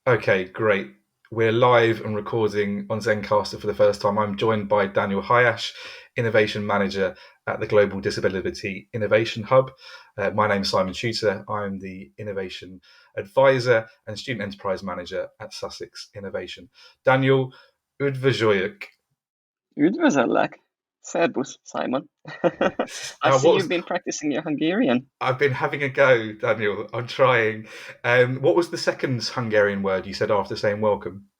Okay, great. We're live and recording on Zencaster for the first time. I'm joined by Daniel Hajas, Innovation Manager at the Global Disability Innovation Hub. My name's Simon Shooter. I'm the Innovation Advisor and Student Enterprise Manager at Sussex Innovation. Daniel, üdvözöljük. Üdvözöllek! Szerbusz, Simon. I see you've What's been practicing your Hungarian. I've been having a go, Daniel. I'm trying. What was the second Hungarian word you said after saying welcome?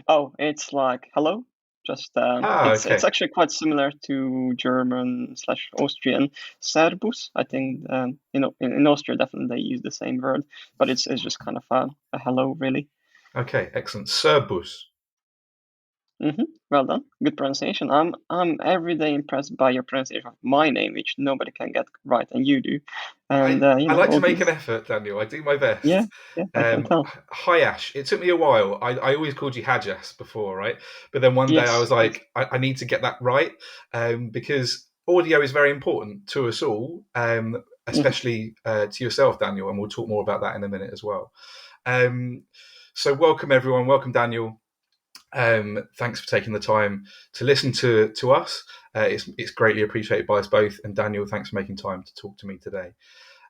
Oh, it's like hello. Just it's Okay. actually quite similar to German slash Austrian Servus. I think in Austria definitely they use the same word, but it's just kind of a hello really. Okay, excellent. Serbus. Well done, good pronunciation. I'm every day impressed by your pronunciation of my name, which nobody can get right, and you do. And I like to all make an these. effort, Daniel. I do my Yeah, best. yeah, I can tell. Hi Ash. It took me a while. I always called you Hajas before, right? But then one day I Yes, was yes. like, I need to get that right because audio is very important to us all, Mhm. especially to yourself, Daniel. And we'll talk more about that in a minute as well. Um, so welcome everyone. Welcome Daniel. Thanks for taking the time to listen to us. It's greatly appreciated by us both. And Daniel, thanks for making time to talk to me today.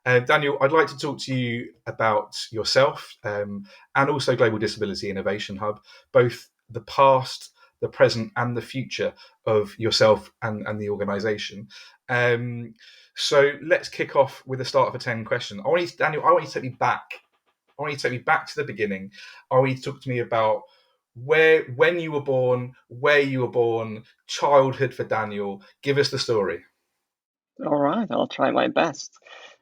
Daniel, I'd like to talk to you about yourself and also Global Disability Innovation Hub, both the past, the present, and the future of yourself and the organisation. So let's kick off with the start of a 10 question. Daniel, I want you to take me back. I want you to take me back to the beginning. I want you to talk to me about when you were born, where you were born, childhood for Daniel. Give us the story. All right, I'll try my best.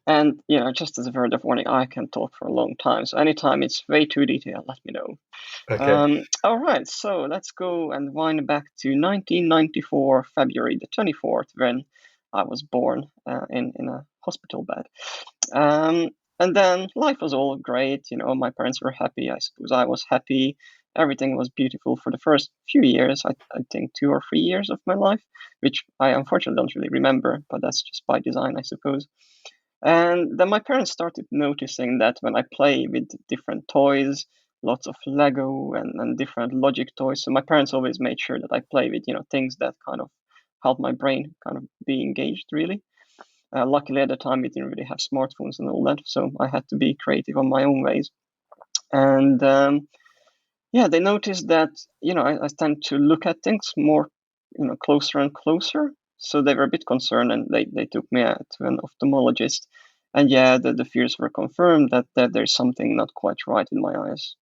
And, just as a word of warning, I can talk for a long time. So anytime it's way too detailed, let me know. Okay. All right, so let's go and wind back to 1994, February the 24th, when I was born in a hospital bed. Um, and then life was all great. My parents were happy. I suppose I was happy. Everything was beautiful for the first few years. I think 2 or 3 years of my life, which I unfortunately don't really remember, but that's just by design, I suppose. And then my parents started noticing that when I play with different toys, lots of Lego and different logic toys. So my parents always made sure that I play with, things that kind of help my brain kind of be engaged, really. Luckily, at the time, we didn't really have smartphones and all that, so I had to be creative on my own ways. And yeah, they noticed that I tend to look at things more closer and closer. So they were a bit concerned, and they took me to an ophthalmologist. And yeah, the fears were confirmed that there's something not quite right in my eyes.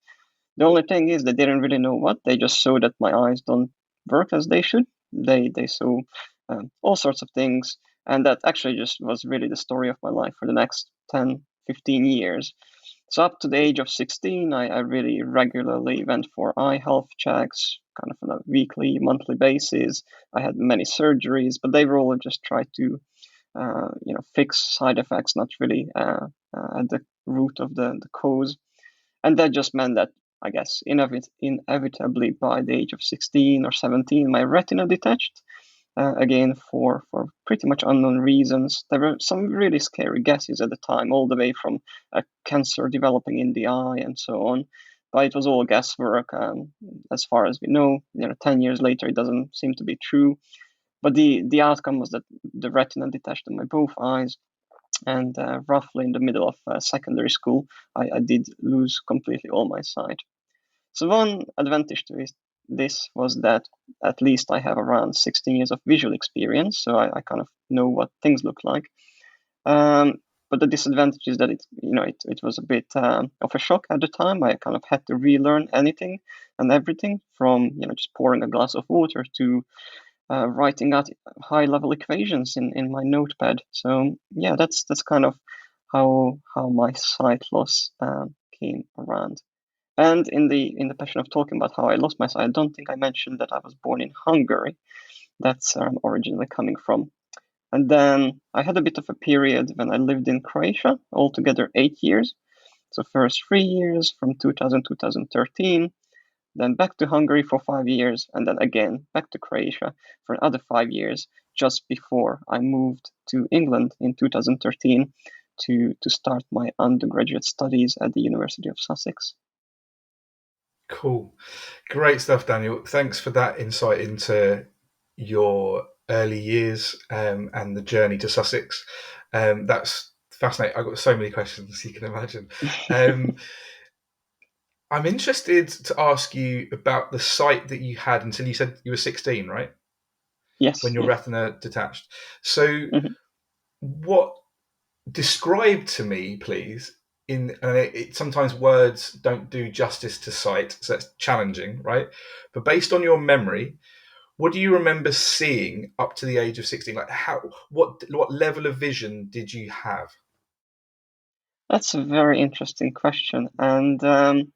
The only thing is they didn't really know what. They just saw that my eyes don't work as they should. They saw all sorts of things, and that actually just was really the story of my life for the next 10, 15 years. So up to the age of 16, I really regularly went for eye health checks, kind of on a weekly, monthly basis. I had many surgeries, but they were all just try to, fix side effects, not really at the root of the cause. And that just meant that, I guess, inevitably by the age of 16 or 17, my retina detached. Again, for pretty much unknown reasons. There were some really scary guesses at the time, all the way from a cancer developing in the eye and so on. But it was all guesswork. As far as we know, 10 years later, it doesn't seem to be true. But the outcome was that the retina detached in my both eyes, and roughly in the middle of secondary school, I did lose completely all my sight. So one advantage to this was that at least I have around 16 years of visual experience, so I kind of know what things look like. Um, but the disadvantage is that it was a bit of a shock at the time. I kind of had to relearn anything and everything from just pouring a glass of water to writing out high level equations in my notepad. So yeah, that's kind of how my sight loss came around. And in the passion of talking about how I lost my sight, I don't think I mentioned that I was born in Hungary. That's where I'm originally coming from. And then I had a bit of a period when I lived in Croatia, altogether 8 years. So first 3 years from 2000 2013, then back to Hungary for 5 years, and then again back to Croatia for another 5 years, just before I moved to England in 2013 to start my undergraduate studies at the University of Sussex. Cool. Great stuff, Daniel. Thanks for that insight into your early years and the journey to Sussex. That's fascinating. I've got so many questions, you can imagine. Um, I'm interested to ask you about the sight that you had until you said you were 16, right? When Yes, your yes. retina detached. So, Hmm. what describe to me, please? Sometimes words don't do justice to sight, so that's challenging, right? But based on your memory, what do you remember seeing up to the age of 16? Like what level of vision did you have? That's a very interesting question. And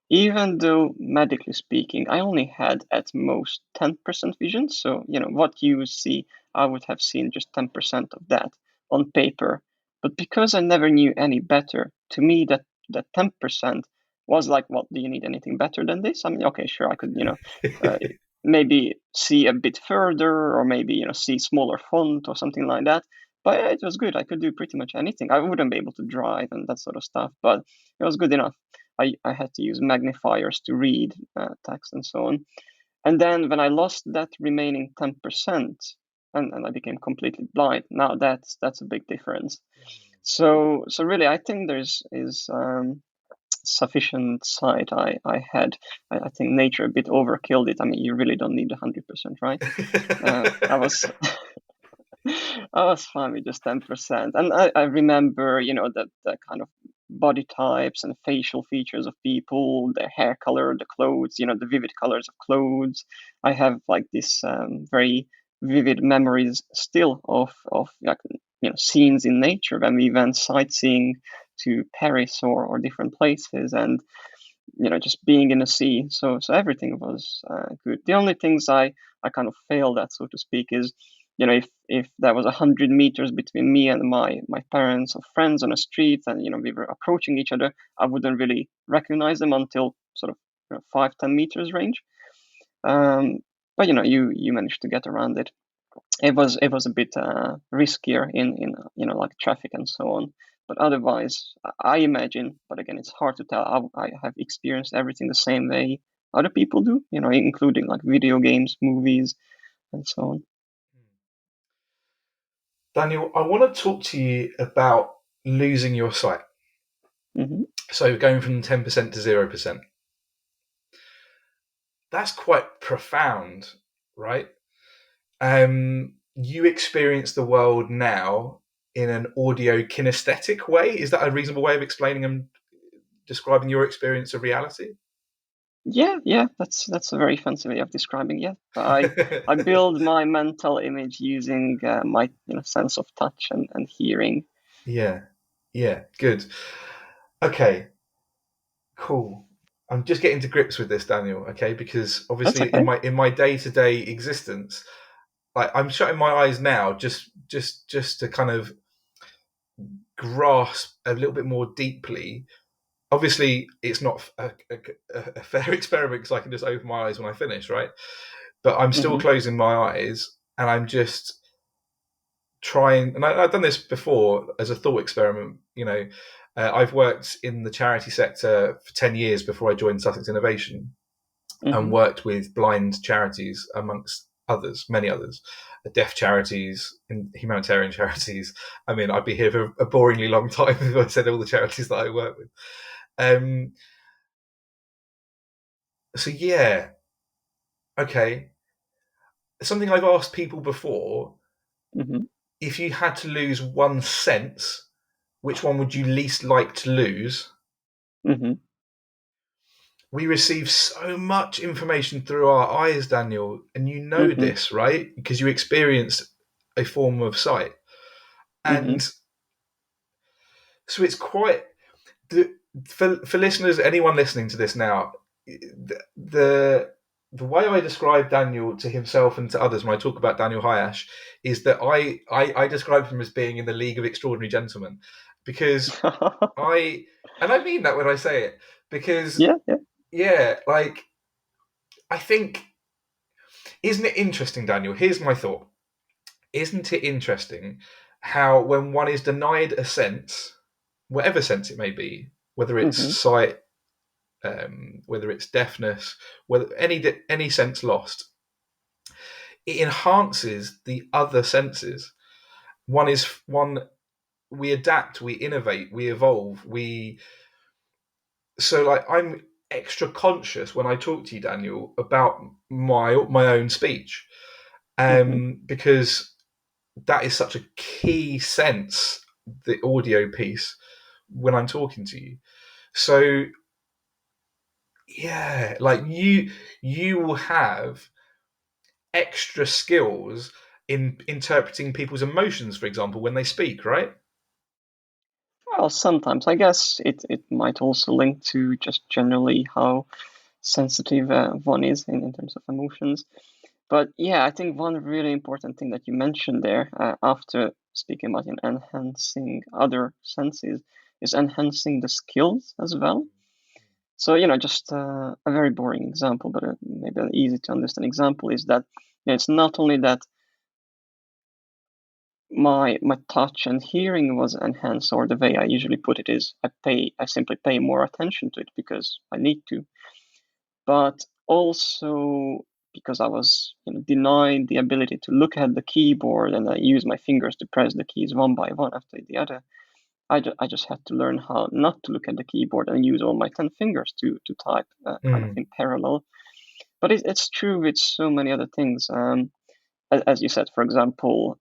even though medically speaking, I only had at most 10% vision. So, what you see, I would have seen just 10% of that on paper. But because I never knew any better, to me, that 10% was like, what, do you need anything better than this? I mean, okay, sure, I could, uh, maybe see a bit further or maybe, see smaller font or something like that. But it was good. I could do pretty much anything. I wouldn't be able to drive and that sort of stuff, but it was good enough. I had to use magnifiers to read text and so on. And then when I lost that remaining 10% and I became completely blind, now that's a big difference. So really, I think there's is sufficient sight I had. I think nature a bit overkilled it. I mean, you really don't need 100%, right? I was I was fine with just 10%. And I remember, the kind of body types and facial features of people, their hair color, the clothes, the vivid colors of clothes. I have like this very vivid memories still of like, scenes in nature when we went sightseeing to Paris or different places and just being in the sea. So everything was good. The only things I kind of failed at, so to speak, is if there was 100 meters between me and my parents or friends on a street, and we were approaching each other, I wouldn't really recognize them until sort of 5-10 meters range. Um, but you managed to get around it. It was a bit riskier in like traffic and so on. But otherwise, I imagine. But again, it's hard to tell. I have experienced everything the same way other people do. Including like video games, movies, and so on. Daniel, I want to talk to you about losing your sight. Hmm. So going from 10% to 0%. That's quite profound, right? You experience the world now in an audio kinesthetic way. Is that a reasonable way of explaining and describing your experience of reality? Yeah. That's a very fancy way of describing. Yeah, I build my mental image using my sense of touch and hearing. Yeah, yeah, good. Okay, cool. I'm just getting to grips with this, Daniel. Okay, because That's obviously okay. in my day to day existence, like I'm shutting my eyes now, just to kind of grasp a little bit more deeply. Obviously, it's not a fair experiment because I can just open my eyes when I finish, right? But I'm still Hmm. closing my eyes and I'm just trying. And I've done this before as a thought experiment. I've worked in the charity sector for 10 years before I joined Sussex Innovation and Hmm. worked with blind charities amongst others, many others, deaf charities and humanitarian charities. I mean, I'd be here for a boringly long time if I said all the charities that I work with. Um, so yeah, okay. Something I've asked people before: Hmm. if you had to lose one sense, which one would you least like to lose? Hmm. We receive so much information through our eyes, Daniel, and you know Hmm. this, right? Because you experienced a form of sight. Hmm. And so it's quite for listeners, anyone listening to this now, the the way I describe Daniel to himself and to others when I talk about Daniel Hajas is that I describe him as being in the League of Extraordinary Gentlemen because I and I mean that when I say it because Yeah, yeah. yeah, like I think isn't it interesting, Daniel? Here's my thought. Isn't it interesting how when one is denied a sense, whatever sense it may be, whether it's Hmm. sight, whether it's deafness, whether any sense lost, it enhances the other senses. One. We adapt, we innovate, we evolve. Like I'm extra conscious when I talk to you, Daniel, about my own speech, Hmm. because that is such a key sense, the audio piece, when I'm talking to you. So yeah, like you will have extra skills in interpreting people's emotions, for example, when they speak, right? Well, sometimes I guess it might also link to just generally how sensitive one is in terms of emotions. But yeah, I think one really important thing that you mentioned there, after speaking about enhancing other senses, is enhancing the skills as well. So, just a very boring example, but maybe an easy to understand example is that it's not only that my touch and hearing was enhanced, or the way I usually put it is I simply pay more attention to it because I need to, but also because I was denied the ability to look at the keyboard and I use my fingers to press the keys one by one after the other. I just had to learn how not to look at the keyboard and use all my 10 fingers to type kind of Mm. in parallel. But it's true with so many other things. As you said, for example,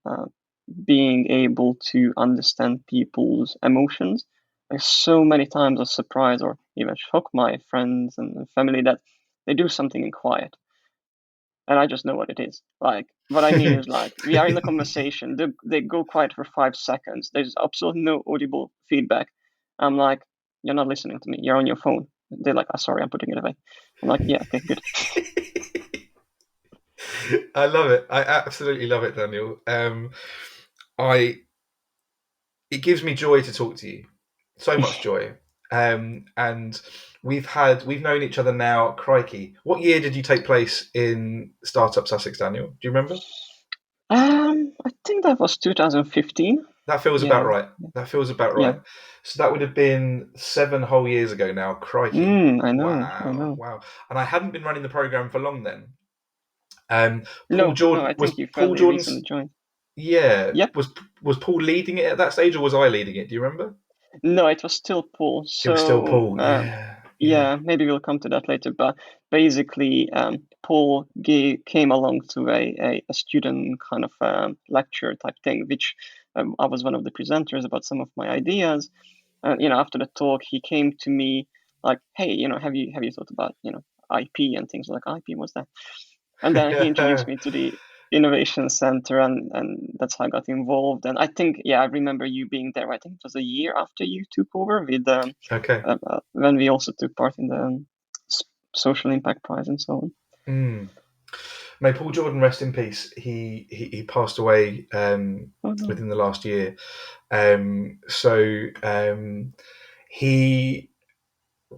being able to understand people's emotions. Like so many times I surprise or even shock my friends and family that they do something in quiet and I just know what it is. Like what I mean is like we are in a conversation, they go quiet for 5 seconds. There's absolutely no audible feedback. I'm like, you're not listening to me, you're on your phone. They're like, oh, sorry, I'm putting it away. I'm like, yeah, okay, good. I love it. I absolutely love it, Daniel. I It gives me joy to talk to you, so much joy. And we've known each other now. Crikey, what year did you take place in Startup Sussex, Daniel? Do you remember? I think that was 2015. That feels about Yeah, right. That feels about yeah. right. So that would have been 7 whole years ago now. Crikey. I know, I Wow, know. wow. And I hadn't been running the program for long then. Paul No, no, Jordan I think you Paul fairly Jordan's. recently joined. Yeah, Yep. was Paul leading it at that stage, or was I leading it? Do you remember? No, it was still Paul. It was still So, Paul. Yeah, yeah. yeah, maybe we'll come to that later. But basically, Paul came along to a student kind of lecture type thing, which I was one of the presenters about some of my ideas. And after the talk, he came to me like, "Hey, have you thought about IP and things like IP? What's that?" And then he introduced me to the innovation center, and that's how I got involved. And I think, yeah, I remember you being there. I think it was a year after you took over with Okay. when we also took part in the social impact prize and so on. Mm. May Paul Jordan rest in peace. He passed away Oh no. within the last year. So he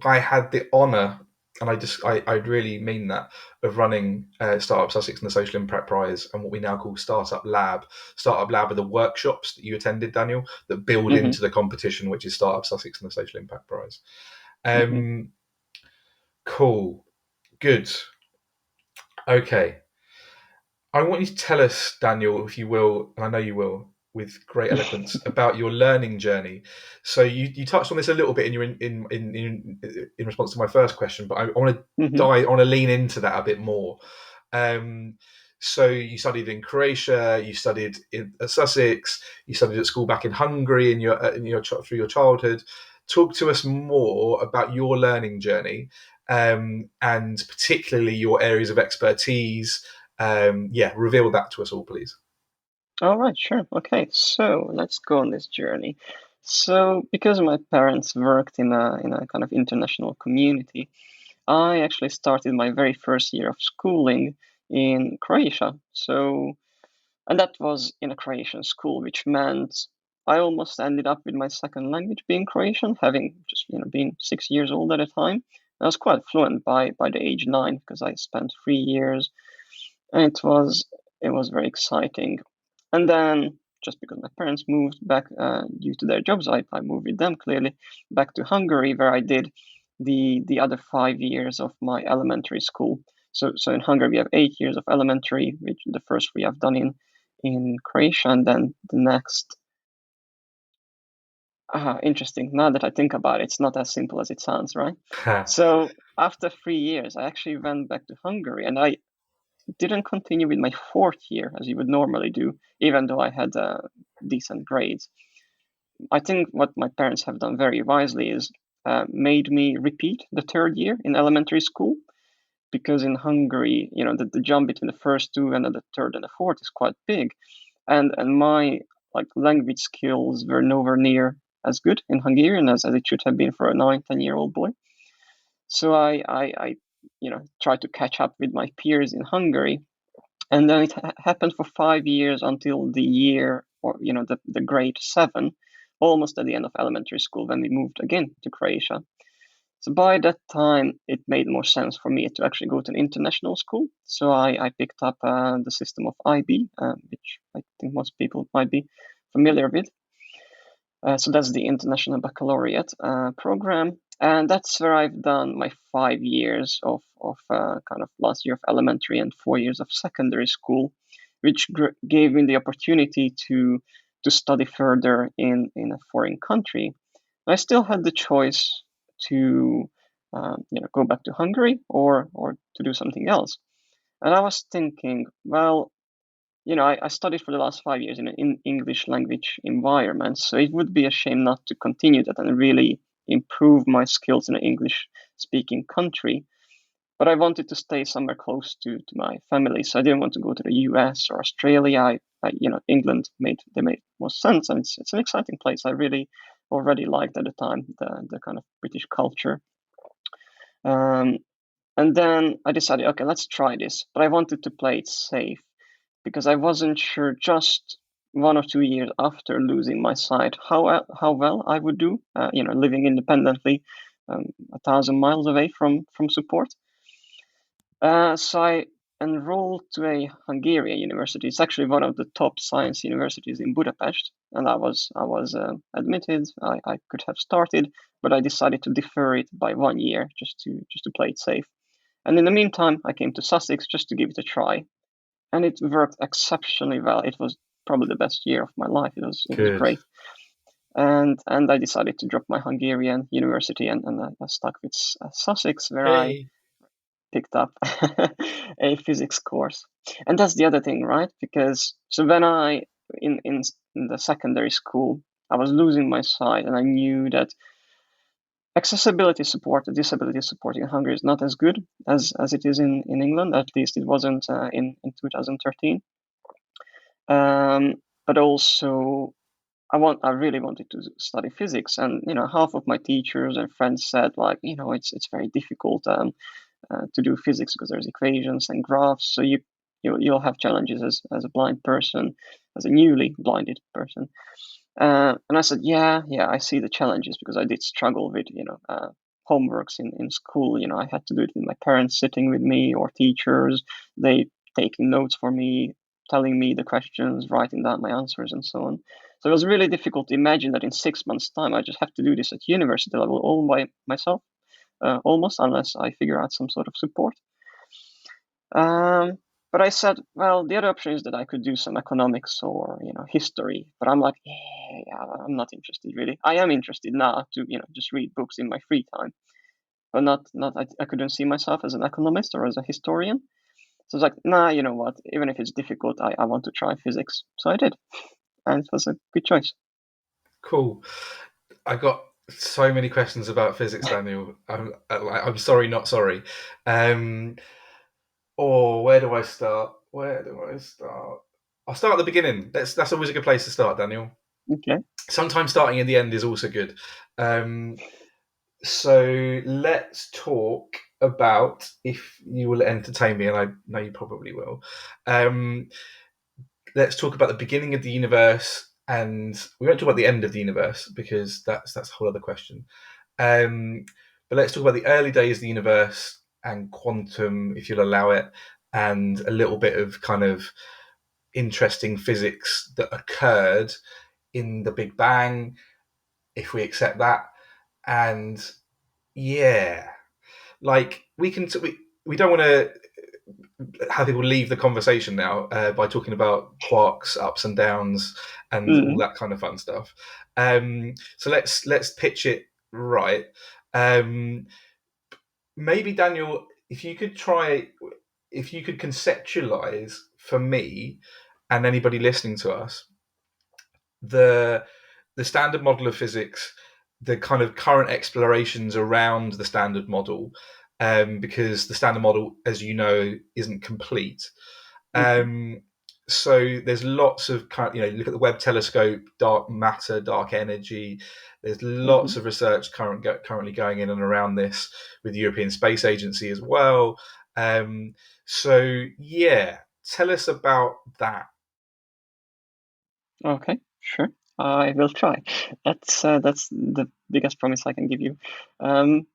I had the honour, and I really mean that, of running Startup Sussex and the Social Impact Prize and what we now call Startup Lab. Startup Lab are the workshops that you attended, Daniel, that build Hmm. into the competition, which is Startup Sussex and the Social Impact Prize. Hmm. Um, cool, good, okay. I want you to tell us, Daniel, if you will, and I know you will, with great eloquence, about your learning journey. So you touched on this a little bit in your in response to my first question, but I want to Hmm. dive, I want to lean into that a bit more. Um, so you studied in Croatia, you studied at Sussex, you studied at school back in Hungary through your childhood. Talk to us more about your learning journey, and particularly your areas of expertise. Yeah, reveal that to us all, please. All right, sure. Okay, so let's go on this journey. So, because my parents worked in a kind of international community, I actually started my very first year of schooling in Croatia. So, and that was in a Croatian school, which meant I almost ended up with my second language being Croatian, having just been 6 years old at the time. I was quite fluent by the age 9 because I spent 3 years, and it was very exciting. And then just because my parents moved back due to their jobs, I moved with them clearly back to Hungary, where I did the other 5 years of my elementary school. So in Hungary we have 8 years of elementary, which the first 3 I've done in Croatia, and then the next. Interesting. Now that I think about it, it's not as simple as it sounds, right? So after 3 years, I actually went back to Hungary, and I didn't continue with my 4th year as you would normally do, even though I had decent grades. I think what my parents have done very wisely is made me repeat the 3rd year in elementary school, because in Hungary, the jump between the first 2 and then the third and the fourth is quite big, and my language skills were nowhere near as good in Hungarian as it should have been for a 9, 10-year-old boy. So I tried to catch up with my peers in Hungary, and then it happened for 5 years until the year, or the grade 7, almost at the end of elementary school, when we moved again to Croatia. So by that time, it made more sense for me to actually go to an international school. So I picked up the system of IB, which I think most people might be familiar with. So that's the International Baccalaureate program. And that's where I've done my 5 years of kind of last year of elementary and 4 years of secondary school, which gave me the opportunity to study further in a foreign country. I still had the choice to go back to Hungary or to do something else. And I was thinking, well, I studied for the last 5 years in an English language environment, so it would be a shame not to continue that and really improve my skills in an English speaking country. But I wanted to stay somewhere close to my family, so I didn't want to go to the US or Australia. England made most sense, and it's an exciting place. I really already liked at the time the kind of British culture. And then I decided, okay, let's try this. But I wanted to play it safe, because I wasn't sure just 1 or 2 years after losing my sight how well I would do, living independently, 1,000 miles away from support. So I enrolled to a Hungarian university. It's actually one of the top science universities in Budapest, and I was admitted. I could have started, but I decided to defer it by 1 year just to play it safe. And in the meantime, I came to Sussex just to give it a try, and it worked exceptionally well. It was probably the best year of my life. It was Good. great. And I decided to drop my Hungarian university, and I stuck with Sussex, where I picked up a physics course. And that's the other thing, right? Because so when I in the secondary school, I was losing my sight, and I knew that accessibility support, disability support in Hungary is not as good as it is in England. At least it wasn't in 2013. But also, I really wanted to study physics, and half of my teachers and friends said, it's very difficult to do physics because there's equations and graphs, so you'll have challenges as a blind person, as a newly blinded person. And I said, yeah, I see the challenges, because I did struggle with homeworks in school. I had to do it with my parents sitting with me, or teachers, they taking notes for me, telling me the questions, writing down my answers, and so on. So it was really difficult to imagine that in 6 months' time I just have to do this at university level all by myself, almost, unless I figure out some sort of support. But I said, well, the other option is that I could do some economics or history. But I'm like, yeah, I'm not interested really. I am interested now to just read books in my free time, but not I couldn't see myself as an economist or as a historian. So I was like, nah, you know what? Even if it's difficult, I want to try physics. So I did, and it was a good choice. Cool. I got so many questions about physics, Daniel. I'm sorry, not sorry. Or where do I start? I'll start at the beginning. That's always a good place to start, Daniel. Okay. Sometimes starting in the end is also good. So let's talk about, if you will entertain me, and I know you probably will. Let's talk about the beginning of the universe, and we won't talk about the end of the universe because that's a whole other question. But let's talk about the early days of the universe and quantum, if you'll allow it, and a little bit of kind of interesting physics that occurred in the Big Bang, if we accept that, and Yeah, like we don't want to have people leave the conversation now by talking about quarks, ups and downs, and all Hmm. that kind of fun stuff. So let's pitch it right. Um, Maybe Daniel, if you could conceptualize for me and anybody listening to us the the standard model of physics, the kind of current explorations around the standard model, because the standard model, as you know, isn't complete. Hmm. Um, so there's lots of look at the Webb telescope, dark matter, dark energy. There's lots Hmm. of research currently going in and around this with the European Space Agency as well. Um, so yeah, tell us about that. Okay, sure. I will try. That's the biggest promise I can give you. Um,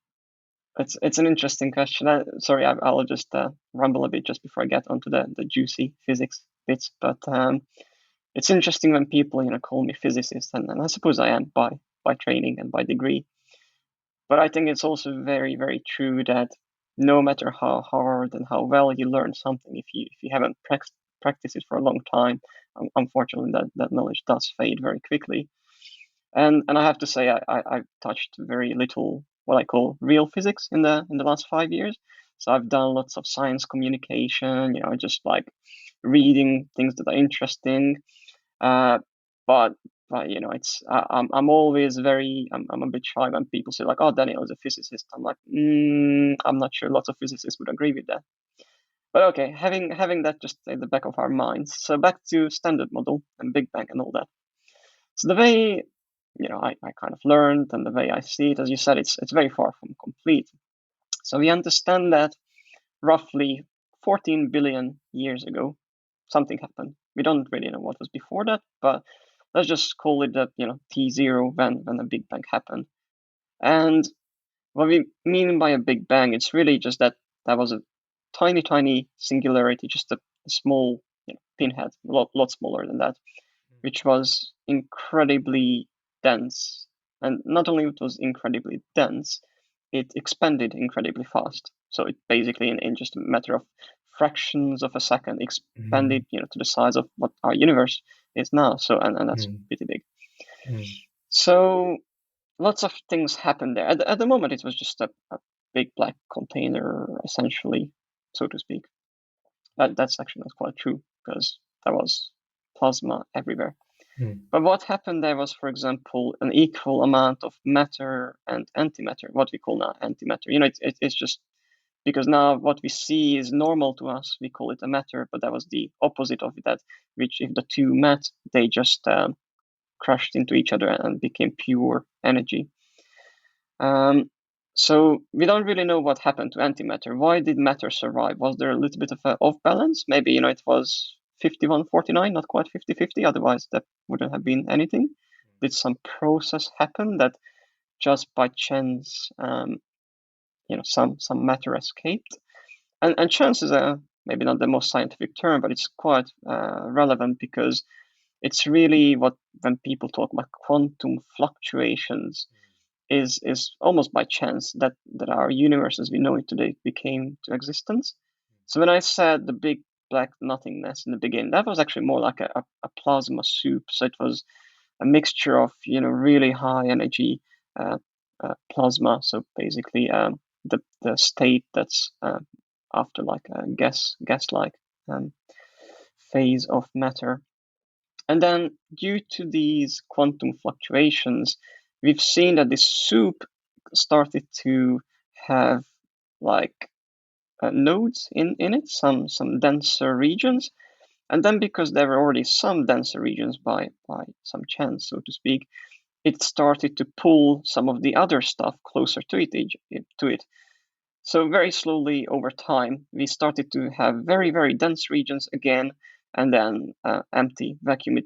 it's an interesting question. Sorry, I'll just rumble a bit just before I get onto the juicy physics bits. But it's interesting when people call me physicist, and I suppose I am by training and by degree. But I think it's also very very true that no matter how hard and how well you learn something, if you haven't practiced it for a long time, unfortunately that knowledge does fade very quickly. And I have to say I've touched very little what I call real physics in the last 5 years. So I've done lots of science communication, just like reading things that are interesting. Uh, but it's I'm always I'm a bit shy when people say like, oh, Daniel is a physicist. I'm like, I'm not sure lots of physicists would agree with that. But okay, having that just at the back of our minds. So back to standard model and Big Bang and all that. So the way I kind of learned and the way I see it, as you said, it's very far from complete. So we understand that roughly 14 billion years ago, something happened. We don't really know what was before that, but let's just call it that T0 when the Big Bang happened. And what we mean by a Big Bang, it's really just that that was a tiny, tiny singularity, just a small pinhead, lot smaller than that, which was incredibly dense. And not only it was incredibly dense, it expanded incredibly fast. So it basically, in just a matter of fractions of a second, expanded, Mm, to the size of what our universe is now. So and that's mm, pretty big. mm, So lots of things happened there. At the moment, it was just a big black container, essentially, so to speak. That's actually not quite true because there was plasma everywhere. mm, But what happened there was, for example, an equal amount of matter and antimatter, what we call now antimatter. It's just because now what we see is normal to us, we call it a matter, but that was the opposite of that, which if the two met, they just crashed into each other and became pure energy. Um, so we don't really know what happened to antimatter. Why did matter survive? Was there a little bit of a off balance? Maybe, it was 51-49, not quite 50-50. Otherwise, that wouldn't have been anything. Did some process happen that just by chance, some matter escaped? And chance is maybe not the most scientific term, but it's quite relevant because it's really what when people talk about quantum fluctuations is almost by chance that our universe as we know it today became to existence. So when I said the big black nothingness in the beginning, that was actually more like a plasma soup. So it was a mixture of really high energy plasma. So basically, the state that's after like a gas like um, phase of matter. And then, due to these quantum fluctuations, we've seen that this soup started to have like nodes in it, some denser regions. And then, because there were already some denser regions by some chance, so to speak, it started to pull some of the other stuff closer to it. So very slowly over time, we started to have very, very dense regions again, and then empty vacuum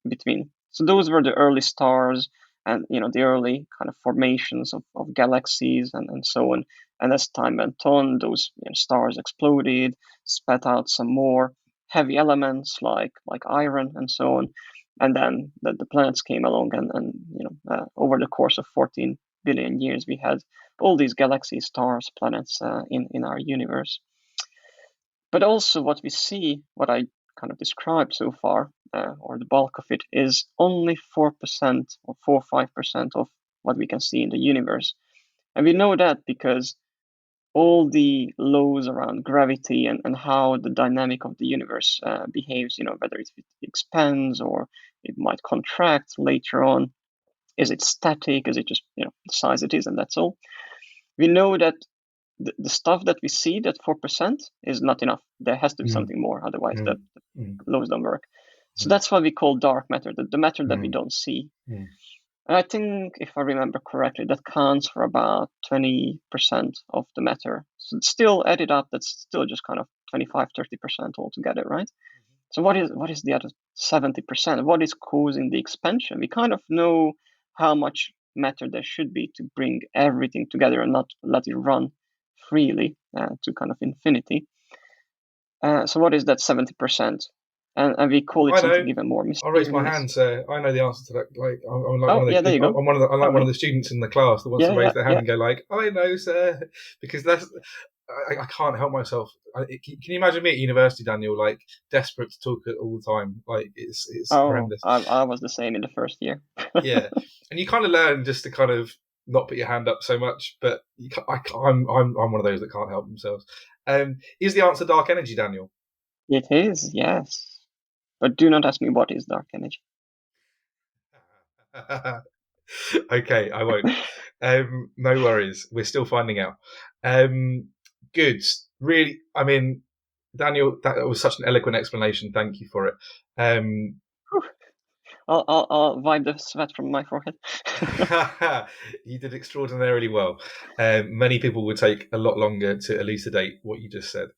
between. So those were the early stars and the early kind of formations of galaxies and so on. And as time went on, those stars exploded, spat out some more heavy elements like iron and so on. And then the planets came along and over the course of 14 billion years, we had all these galaxies, stars, planets in our universe. But also what we see, what I kind of described so far, or the bulk of it, is only 4% or 4 or 5% of what we can see in the universe. And we know that because all the laws around gravity and how the dynamic of the universe behaves, whether it expands or it might contract later on. Is it static? Is it just, the size it is and that's all? We know that the stuff that we see, that 4%, is not enough. There has to be something more, otherwise the laws don't work. So that's what we call dark matter, the matter that we don't see. And I think, if I remember correctly, that counts for about 20% of the matter. So still added up, that's still just kind of 25, 30% altogether, right? So what is the other 70%? What is causing the expansion? We kind of know how much matter there should be to bring everything together and not let it run freely to kind of infinity. So what is that 70%? And we call it something even more mysterious. I'll raise my hand, sir. I know the answer to that. Like, I'm like one of the, there you go. one of the students in the class that wants to raise their hand and go like, I know, sir, because that's. I can't help myself. Can you imagine me at university, Daniel, like desperate to talk all the time? Like it's horrendous. I was the same in the first year. Yeah, and you kind of learn just to kind of not put your hand up so much. But I'm one of those that can't help themselves. Is the answer dark energy, Daniel? It is, yes. But do not ask me what is dark energy. Okay, I won't. No worries. We're still finding out. Good. Really, I mean, Daniel, that was such an eloquent explanation. Thank you for it. I'll wipe the sweat from my forehead. You did extraordinarily well. Many people would take a lot longer to elucidate what you just said.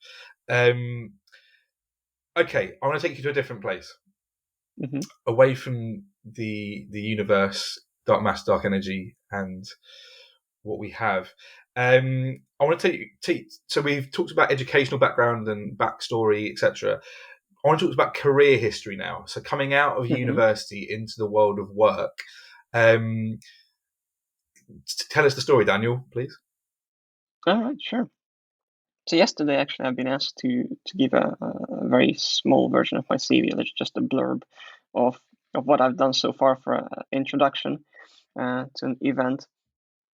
Okay, I want to take you to a different place, away from the universe, dark matter, dark energy, and what we have. I want to take. So we've talked about educational background and backstory, etc. I want to talk about career history now. So coming out of university into the world of work. Tell us the story, Daniel, please. All right, sure. So yesterday, actually, I've been asked to give a very small version of my CV, just a blurb of what I've done so far for an introduction to an event.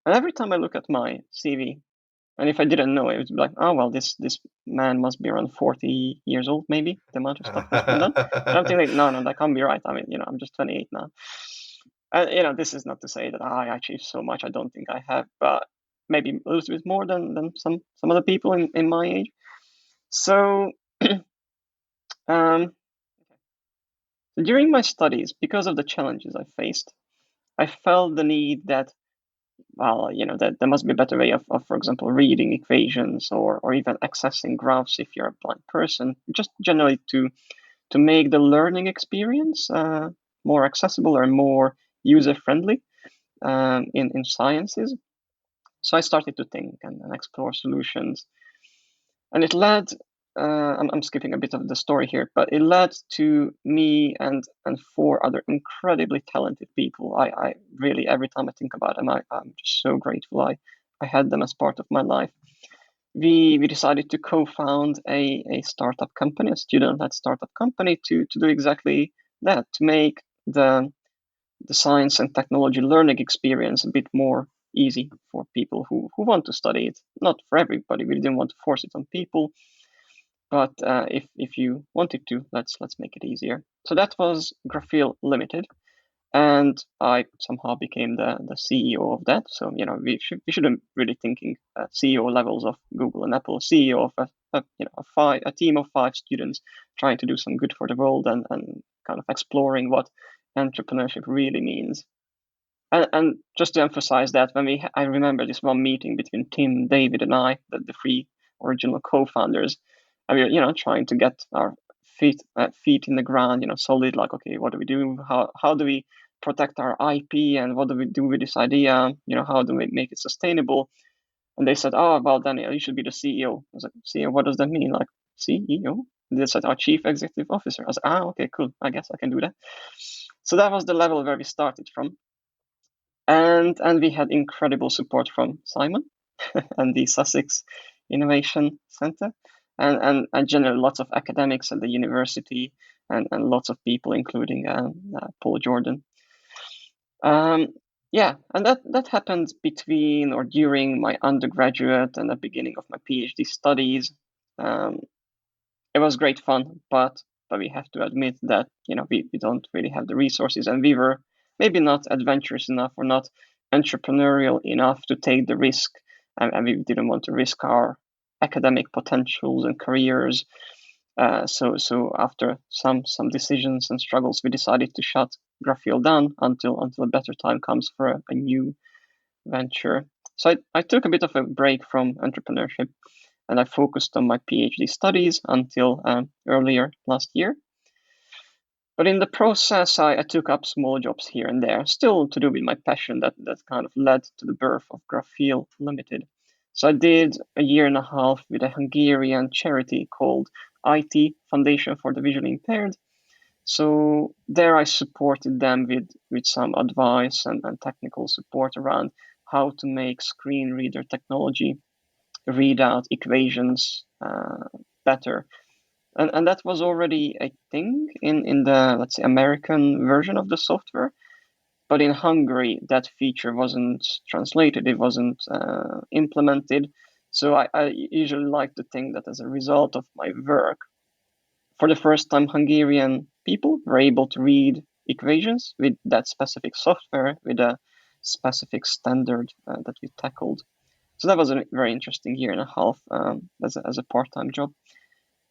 And every time I look at my CV, and if I didn't know, it would be like, oh, well, this man must be around 40 years old, maybe, the amount of stuff that's been done. And I'm thinking, no, that can't be right. I mean, I'm just 28 now. And, this is not to say that I achieved so much. I don't think I have, but maybe a little bit more than some other people in my age. So during my studies, because of the challenges I faced, I felt the need that, well, that there must be a better way of, for example, reading equations or even accessing graphs if you're a blind person, just generally to make the learning experience more accessible or more user-friendly in sciences. So I started to think and explore solutions. And it led, I'm skipping a bit of the story here, but it led to me and 4 other incredibly talented people. I really, every time I think about them, I'm just so grateful I had them as part of my life. We decided to co-found a startup company, a student-led startup company, to do exactly that, to make the science and technology learning experience a bit more easy for people who want to study it. Not for everybody. We didn't want to force it on people, but if you wanted to, let's make it easier. So that was Graphil Limited, and I somehow became the CEO of that. So we shouldn't really thinking CEO levels of Google and Apple. CEO of a team of 5 students trying to do some good for the world and kind of exploring what entrepreneurship really means. And just to emphasize that, I remember this one meeting between Tim, David, and I, the 3 original co-founders, and we were trying to get our feet in the ground, solid. Like, okay, what do we do? How do we protect our IP, and what do we do with this idea? How do we make it sustainable? And they said, oh, well, Daniel, you should be the CEO. I was like, CEO, what does that mean? Like, CEO? And they said, our chief executive officer. I was like, okay, cool. I guess I can do that. So that was the level where we started from. And we had incredible support from Simon and the Sussex Innovation Centre, and generally lots of academics at the university, and lots of people, including Paul Jordan. Yeah, and that happened between or during my undergraduate and the beginning of my PhD studies. Um, it was great fun, but we have to admit that we don't really have the resources, and we were maybe not adventurous enough or not entrepreneurial enough to take the risk, and we didn't want to risk our academic potentials and careers. So after some decisions and struggles, we decided to shut Graphil down until a better time comes for a new venture. So I took a bit of a break from entrepreneurship, and I focused on my PhD studies until earlier last year. But in the process, I took up small jobs here and there, still to do with my passion that kind of led to the birth of Graphil Limited. So I did a year and a half with a Hungarian charity called IT Foundation for the Visually Impaired. So there I supported them with some advice and technical support around how to make screen reader technology read out equations better. And that was already a thing in the, let's say, American version of the software. But in Hungary, that feature wasn't translated, it wasn't implemented. So I usually like to think that as a result of my work, for the first time, Hungarian people were able to read equations with that specific software, with a specific standard that we tackled. So that was a very interesting year and a half as a part-time job.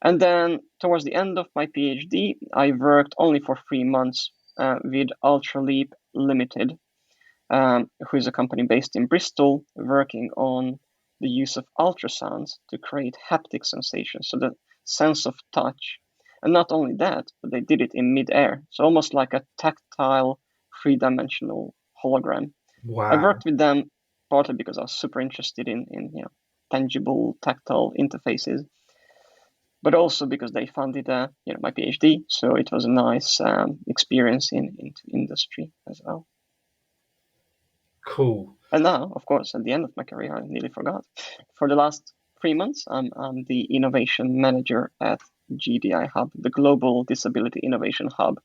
And then towards the end of my PhD, I worked only for 3 months with Ultraleap Limited, who is a company based in Bristol, working on the use of ultrasounds to create haptic sensations, so the sense of touch. And not only that, but they did it in mid-air, so almost like a tactile, three-dimensional hologram. I Wow. worked with them partly because I was super interested in tangible, tactile interfaces, but also because they funded my PhD, so it was a nice experience into industry as well. Cool. And now, of course, at the end of my career, I nearly forgot. For the last 3 months, I'm the innovation manager at GDI Hub, the Global Disability Innovation Hub,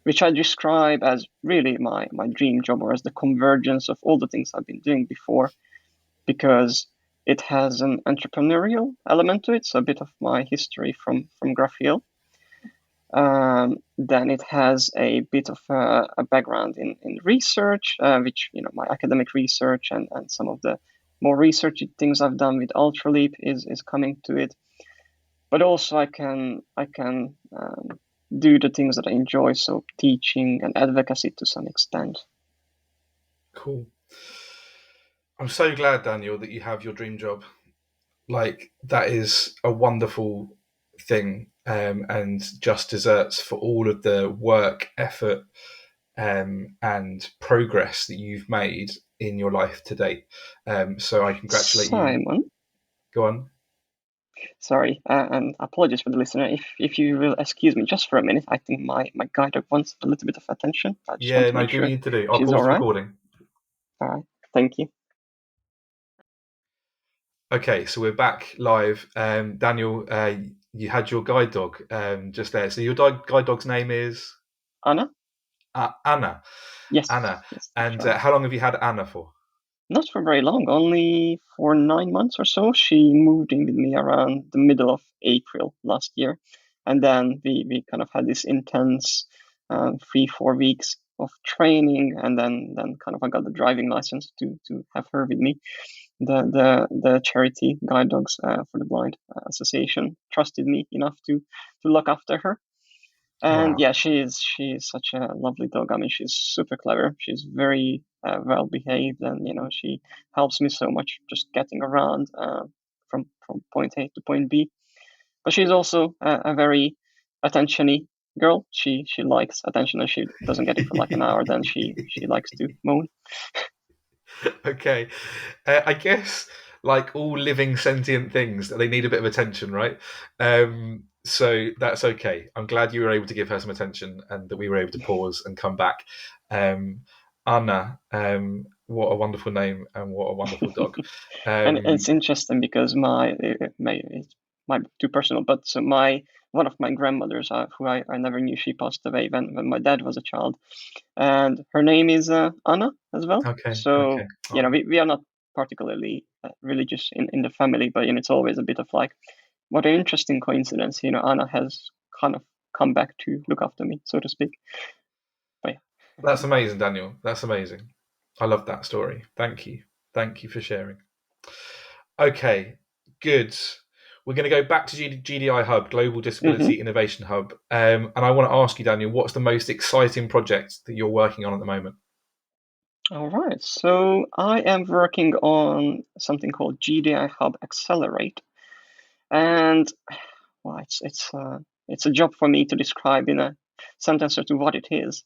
which I describe as really my dream job, or as the convergence of all the things I've been doing before, because it has an entrepreneurial element to it, so a bit of my history from Graphil. Then it has a bit of a background in research, which my academic research and some of the more researchy things I've done with Ultraleap is coming to it. But also I can do the things that I enjoy, so teaching and advocacy to some extent. Cool. I'm so glad, Daniel, that you have your dream job. Like, that is a wonderful thing, and just desserts for all of the work, effort, and progress that you've made in your life to date. So I congratulate you. Simon, Go on. sorry, and apologies for the listener. If you will excuse me just for a minute, I think my guide dog wants a little bit of attention. I just want Yeah, to no, make do what sure you need to do. I'll she's pause all the right. recording. All right, thank you. Okay, so we're back live. Daniel, you had your guide dog just there. So your guide dog's name is Anna? Anna. Yes, Anna. yes, that's And right. how long have you had Anna for? Not for very long, only for 9 months or so. She moved in with me around the middle of April last year. And then we kind of had this intense 3-4 weeks of training, and then kind of I got the driving license to have her with me. The charity Guide Dogs for the Blind Association trusted me enough to look after her. And Wow. yeah, she is such a lovely dog. I mean, she's super clever. She's very well behaved, and she helps me so much just getting around from point A to point B. But she's also a very attentiony girl. She likes attention, and she doesn't get it for like an hour. Then she likes to moan. Okay. I guess, like all living sentient things, they need a bit of attention, right? So that's okay. I'm glad you were able to give her some attention and that we were able to pause and come back. Um, Anna. What a wonderful name and what a wonderful dog. And it's interesting because it might be too personal, but so one of my grandmothers, who I never knew, she passed away when my dad was a child, and her name is Anna as well. Okay, So okay. Oh, we are not particularly religious in the family, but it's always a bit of like, what an interesting coincidence. Anna has kind of come back to look after me, so to speak. But that's amazing, Daniel. That's amazing. I love that story. Thank you. Thank you for sharing. Okay, good. We're going to go back to GDI Hub, Global yeah. Disability Innovation Hub. And I want to ask you, Daniel, what's the most exciting project that you're working on at the moment? All right. So I am working on something called GDI Hub Accelerate, and well, it's a job for me to describe in a sentence or two what it is.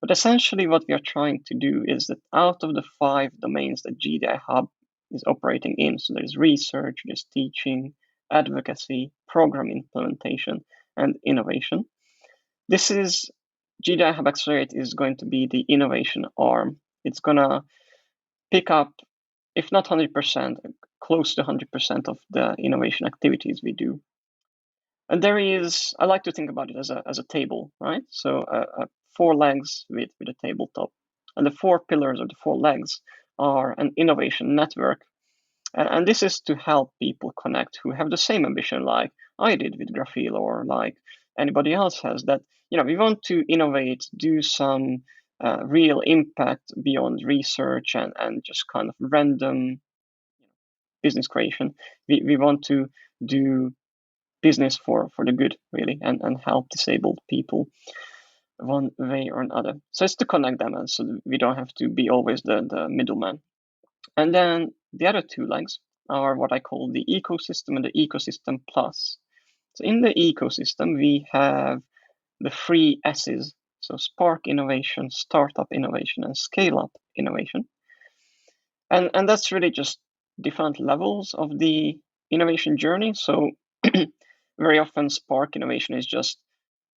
But essentially, what we are trying to do is that out of the 5 domains that GDI Hub is operating in, so there's research, there's teaching, advocacy, program implementation, and innovation. This is GDI Hub Accelerate is going to be the innovation arm. It's gonna pick up, if not 100%, close to 100% of the innovation activities we do. And I like to think about it as a table, right? So 4 legs with a tabletop. And the 4 pillars or the 4 legs are an innovation network. And this is to help people connect who have the same ambition like I did with Graphil or like anybody else has, that, we want to innovate, do some real impact beyond research and just kind of random business creation. We want to do business for the good, really, and help disabled people one way or another. So it's to connect them, and so we don't have to be always the middleman. And then the other 2 legs are what I call the ecosystem and the ecosystem plus. So in the ecosystem, we have the 3 S's. So spark innovation, startup innovation, and scale up innovation. And that's really just different levels of the innovation journey. So very often spark innovation is just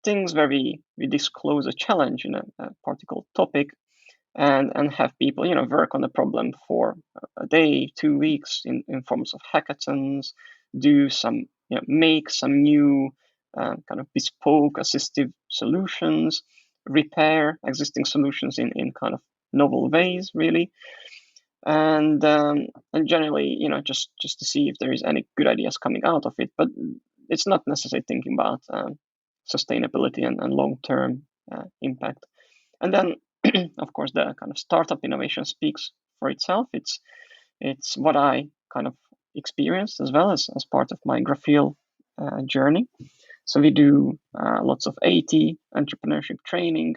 things where we disclose a challenge in a particular topic and have people work on the problem for a day, 2 weeks in forms of hackathons, do some make some new kind of bespoke assistive solutions, repair existing solutions in kind of novel ways, really. And generally, just to see if there is any good ideas coming out of it. But it's not necessarily thinking about sustainability and long-term impact. And then, of course, the kind of startup innovation speaks for itself. It's what I kind of experienced as well as part of my Graphil journey. So we do lots of AT, entrepreneurship training,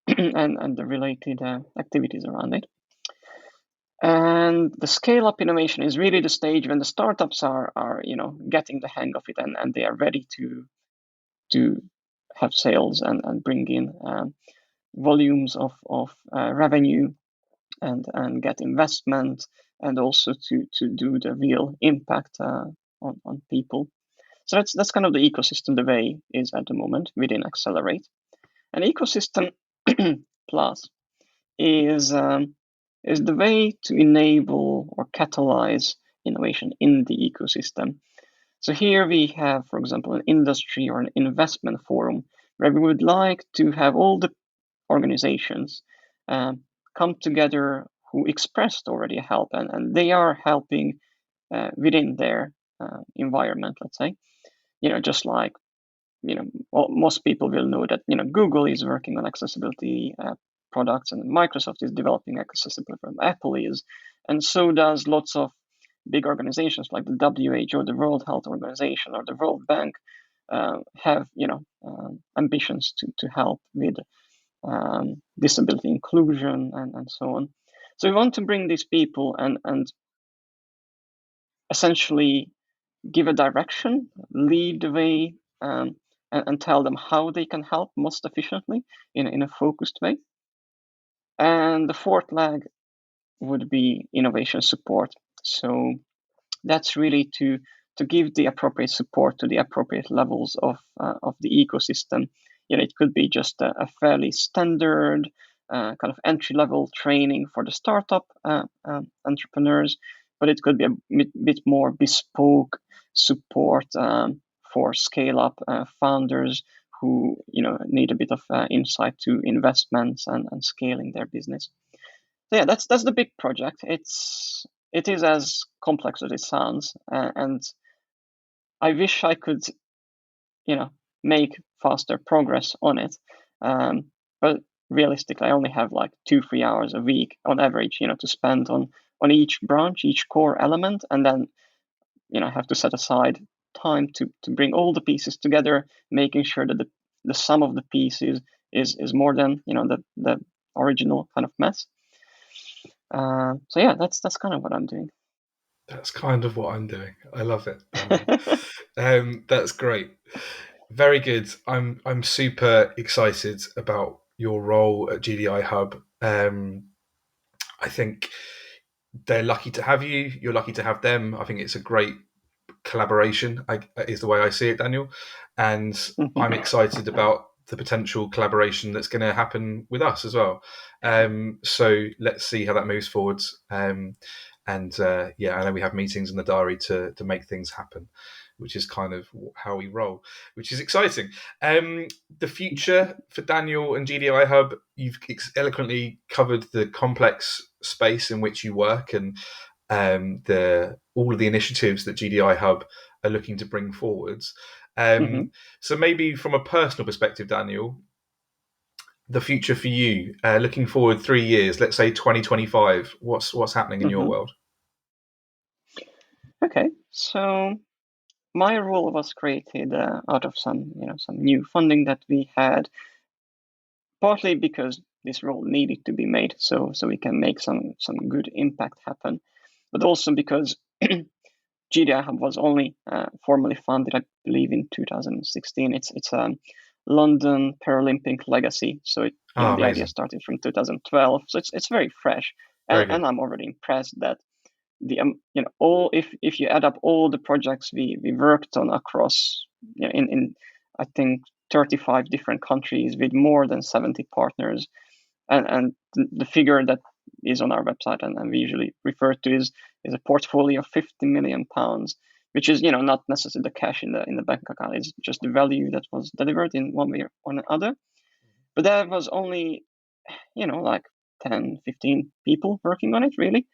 and the related activities around it. And the scale up innovation is really the stage when the startups are getting the hang of it and they are ready to have sales and bring in volumes of revenue and get investment, and also to do the real impact on people. So that's kind of the ecosystem the way is at the moment within Accelerate. And ecosystem plus is the way to enable or catalyze innovation in the ecosystem. So here we have, for example, an industry or an investment forum where we would like to have all the organizations come together who expressed already help, and they are helping within their environment, let's say. Just like, most people will know that, Google is working on accessibility products, and Microsoft is developing accessibility, from Apple is, and so does lots of big organizations like the WHO, the World Health Organization, or the World Bank have ambitions to help with disability inclusion and so on. So we want to bring these people and essentially give a direction, lead the way, and tell them how they can help most efficiently in a focused way. And the 4th leg would be innovation support. So that's really to give the appropriate support to the appropriate levels of the ecosystem. It could be just a fairly standard kind of entry-level training for the startup entrepreneurs, but it could be a bit more bespoke support for scale-up founders who need a bit of insight to investments and scaling their business. So yeah, that's the big project. It is as complex as it sounds, and I wish I could make faster progress on it. But realistically, I only have like 2-3 hours a week on average, to spend on each branch, each core element, and then I have to set aside time to bring all the pieces together, making sure that the sum of the pieces is more than the original kind of mess. So yeah, that's kind of what I'm doing. That's kind of what I'm doing. I love it, Daniel. That's great. Very good. I'm super excited about your role at GDI Hub. I think they're lucky to have you. You're lucky to have them. I think it's a great collaboration, is the way I see it, Daniel. And I'm excited about the potential collaboration that's going to happen with us as well. So let's see how that moves forwards. And yeah, I know we have meetings in the diary to make things happen, which is kind of how we roll, which is exciting. The future for Daniel and GDI Hub, you've eloquently covered the complex space in which you work and all of the initiatives that GDI Hub are looking to bring forwards. So maybe from a personal perspective, Daniel, the future for you, looking forward 3 years, let's say 2025, what's happening in your world? Okay, so my role was created out of some new funding that we had, partly because this role needed to be made so we can make some good impact happen, but also because GDI Hub was only formally funded, I believe, in 2016. It's a London Paralympic legacy, so the idea started from 2012, so it's very fresh, and I'm already impressed that the all if you add up all the projects we worked on across in I think 35 different countries with more than 70 partners, and the figure that is on our website and we usually refer to is a portfolio of 50 million pounds, which is not necessarily the cash in the bank account. It's just the value that was delivered in one way or another. But there was only like 10-15 people working on it, really.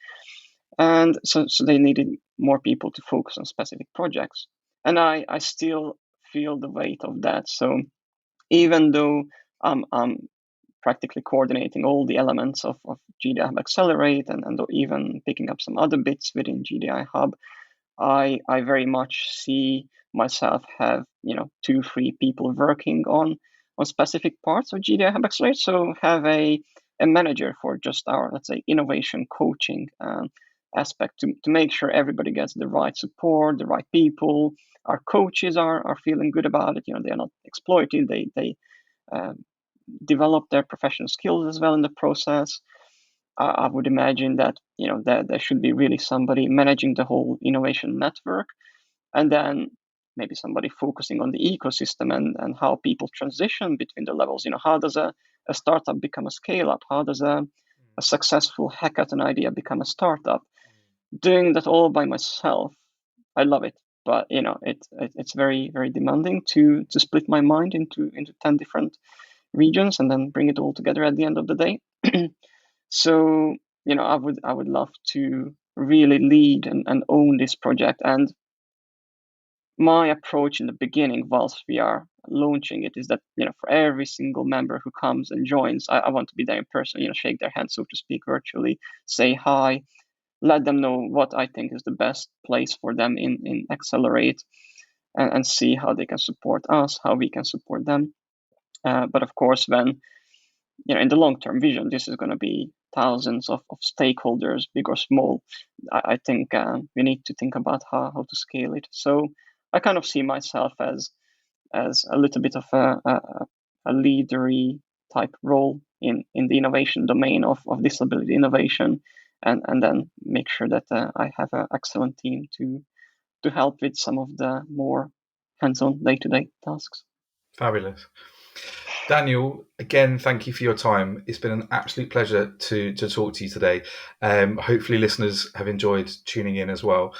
And so they needed more people to focus on specific projects. And I still feel the weight of that. So even though I'm practically coordinating all the elements of GDI Hub Accelerate and even picking up some other bits within GDI Hub, I very much see myself have 2-3 people working on specific parts of GDI Hub Accelerate. So have a manager for just our, let's say, innovation coaching aspect to make sure everybody gets the right support, the right people. Our coaches are feeling good about it. They are not exploited. They develop their professional skills as well in the process. I would imagine that that there should be really somebody managing the whole innovation network, and then maybe somebody focusing on the ecosystem and how people transition between the levels. How does a startup become a scale up? How does a successful hackathon idea become a startup? Doing that all by myself, I love it, but it's very, very demanding to split my mind into 10 different regions and then bring it all together at the end of the day. So I would love to really lead and own this project. And my approach in the beginning, whilst we are launching it, is that for every single member who comes and joins, I want to be there in person, shake their hand, so to speak, virtually, say hi, let them know what I think is the best place for them in Accelerate, and see how they can support us, how we can support them. But of course, when in the long-term vision, this is going to be thousands of stakeholders, big or small. I think we need to think about how to scale it. So I kind of see myself as a little bit of a leadery type role in the innovation domain of disability innovation, and then make sure that I have an excellent team to help with some of the more hands-on day-to-day tasks. Fabulous. Daniel, again, thank you for your time. It's been an absolute pleasure to talk to you today. Hopefully, listeners have enjoyed tuning in as well.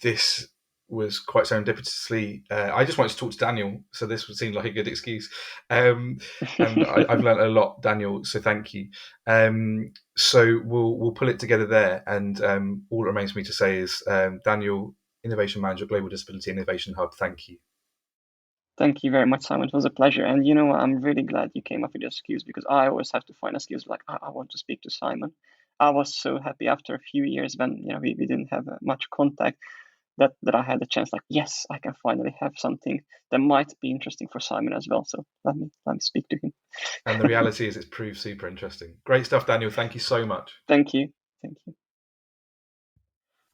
This was quite serendipitously. I just wanted to talk to Daniel, so this would seem like a good excuse. And I've learned a lot, Daniel. So thank you. So we'll pull it together there, and all it remains for me to say is, Daniel, Innovation Manager, Global Disability Innovation Hub. Thank you. Thank you very much, Simon. It was a pleasure. And you know what? I'm really glad you came up with your excuse because I always have to find excuses like, I want to speak to Simon. I was so happy after a few years when we didn't have much contact that I had the chance, like, yes, I can finally have something that might be interesting for Simon as well. So let me speak to him. And the reality is it's proved super interesting. Great stuff, Daniel. Thank you so much. Thank you. Thank you.